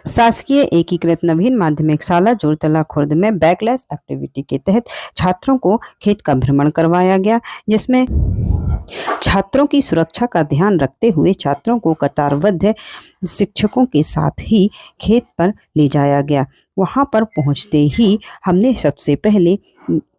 शासकीय एकीकृत नवीन माध्यमिक शाला जोरतला खुर्द में बैकलैश एक्टिविटी के तहत छात्रों को खेत का भ्रमण करवाया गया, जिसमें छात्रों की सुरक्षा का ध्यान रखते हुए छात्रों को कतारबद्ध शिक्षकों के साथ ही खेत पर ले जाया गया। वहां पर पहुंचते ही हमने सबसे पहले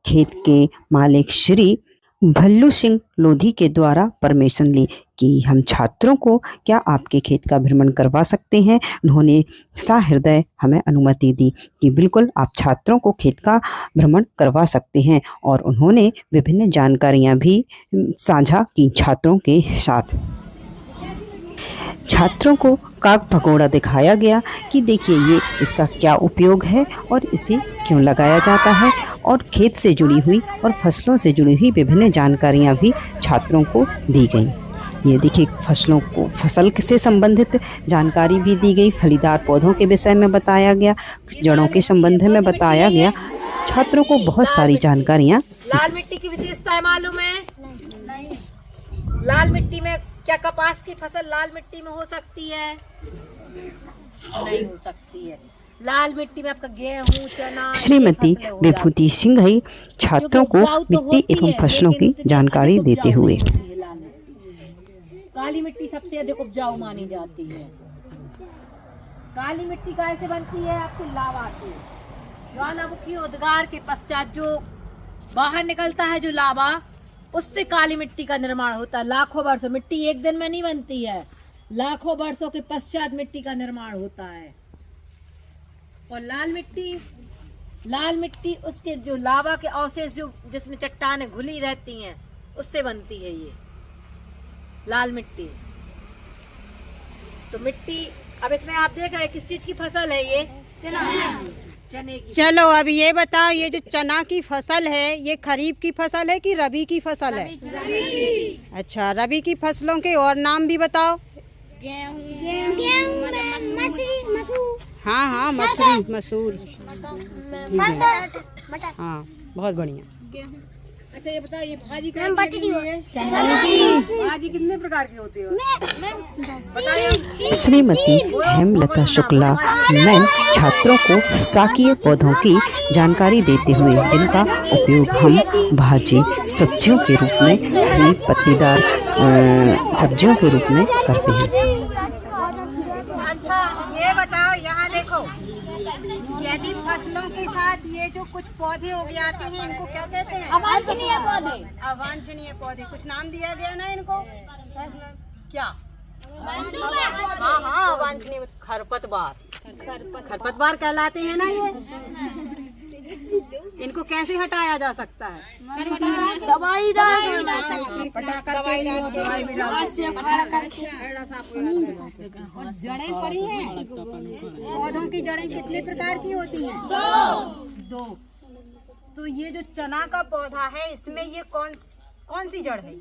खेत के मालिक श्री भल्लू सिंह लोधी के द्वारा परमिशन ली कि हम छात्रों को क्या आपके खेत का भ्रमण करवा सकते हैं। उन्होंने सहृदय हमें अनुमति दी कि बिल्कुल आप छात्रों को खेत का भ्रमण करवा सकते हैं, और उन्होंने विभिन्न जानकारियां भी साझा की छात्रों के साथ। छात्रों को काग भगोड़ा दिखाया गया कि देखिए ये इसका क्या उपयोग है और इसे क्यों लगाया जाता है, और खेत से जुड़ी हुई और फसलों से जुड़ी हुई विभिन्न जानकारियां भी छात्रों को दी गई। ये देखिए फसलों को फसल से संबंधित जानकारी भी दी गई, फलीदार पौधों के विषय में बताया गया, जड़ों के संबंध में बताया गया। छात्रों को बहुत सारी जानकारियाँ। लाल मिट्टी की विशेषताएं मालूम है? नहीं। लाल मिट्टी में क्या कपास की फसल लाल मिट्टी में हो सकती है? नहीं हो सकती है। लाल मिट्टी में आपका गेहूं, चना। श्रीमती विभूति सिंह छात्रों को मिट्टी एवं फसलों की जानकारी देते हुए। काली मिट्टी सबसे अधिक उपजाऊ मानी जाती है। काली मिट्टी कैसे बनती है? आपके लावा से। ज्वालामुखी उद्गार के पश्चात जो बाहर निकलता है जो लावा, उससे काली मिट्टी का निर्माण होता है। लाखों वर्षों, मिट्टी एक दिन में नहीं बनती है, लाखों वर्षों के पश्चात मिट्टी का निर्माण होता है। और लाल मिट्टी उसके जो लावा के अवशेष जो जिसमें चट्टानें घुली रहती हैं उससे बनती है ये लाल मिट्टी। तो मिट्टी अब इसमें आप देख रहे हैं किस चीज की फसल है ये? चने की। चलो अब ये बताओ, ये जो चना की फसल है ये खरीफ की फसल है कि रबी की फसल है? रबी। अच्छा, रबी की फसलों के और नाम भी बताओ। हाँ, मसूर, मसूर। हाँ, बहुत बढ़िया। अच्छा ये बताओ, ये भाजी भाजी कितने प्रकार की होती है? श्रीमती हेमलता शुक्ला मैम छात्रों को शाकीय पौधों की जानकारी देते हुए, जिनका उपयोग हम भाजी सब्जियों के रूप में, हरी पत्तीदार सब्जियों के रूप में करते हैं। अच्छा ये बताओ, यहाँ देखो, यदि फसलों के साथ ये जो कुछ पौधे उग जाते हैं इनको क्या कहते हैं? अवांछनीय पौधे। अवांछनीय पौधे। कुछ नाम दिया गया ना इनको? क्या? हाँ, अवांछनीय। खरपतवार कहलाते हैं ना ये। इनको कैसे हटाया जा सकता है? दवाई डाल। और जड़ें पड़ी हैं। पौधों की जड़ें कितने प्रकार की होती हैं? दो। तो ये जो चना का पौधा है इसमें ये कौन सी जड़ है?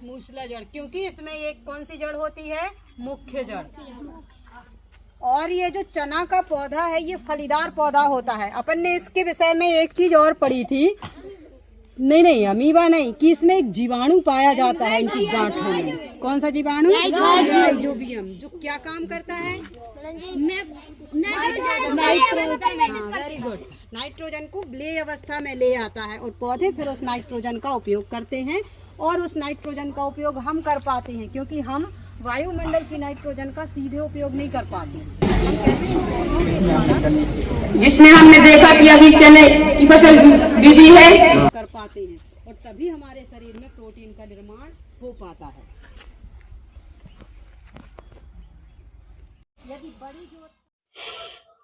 मूसला जड़। क्योंकि इसमें ये कौन सी जड़ होती है? मुख्य जड़। और ये जो चना का पौधा है ये फलीदार पौधा होता है। अपन ने इसके विषय में एक चीज और पढ़ी थी, नहीं अमीबा नहीं, कि इसमें एक जीवाणु पाया जाता है इनकी गांठों में। कौन सा जीवाणु? राइजोबियम। जो क्या काम करता है? Very good. नाइट्रोजन को विलेय अवस्था में ले आता है और पौधे फिर उस नाइट्रोजन का उपयोग करते हैं, और उस नाइट्रोजन का उपयोग हम कर पाते हैं क्योंकि हम वायुमंडल की नाइट्रोजन का सीधे उपयोग नहीं कर पाते। जिसमें हमने देखा कि अभी चने की फसल बीबी है कर पाते हैं, और तभी हमारे शरीर में प्रोटीन का निर्माण हो पाता है।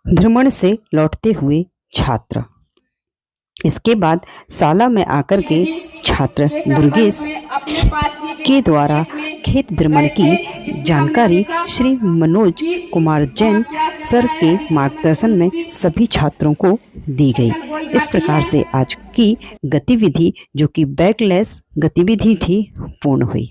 भ्रमण से लौटते हुए छात्र, इसके बाद शाला में आकर के छात्र दुर्गेश के द्वारा खेत भ्रमण की जानकारी श्री मनोज कुमार जैन सर के मार्गदर्शन में सभी छात्रों को दी गई। इस प्रकार से आज की गतिविधि, जो कि बैकलैश गतिविधि थी, पूर्ण हुई।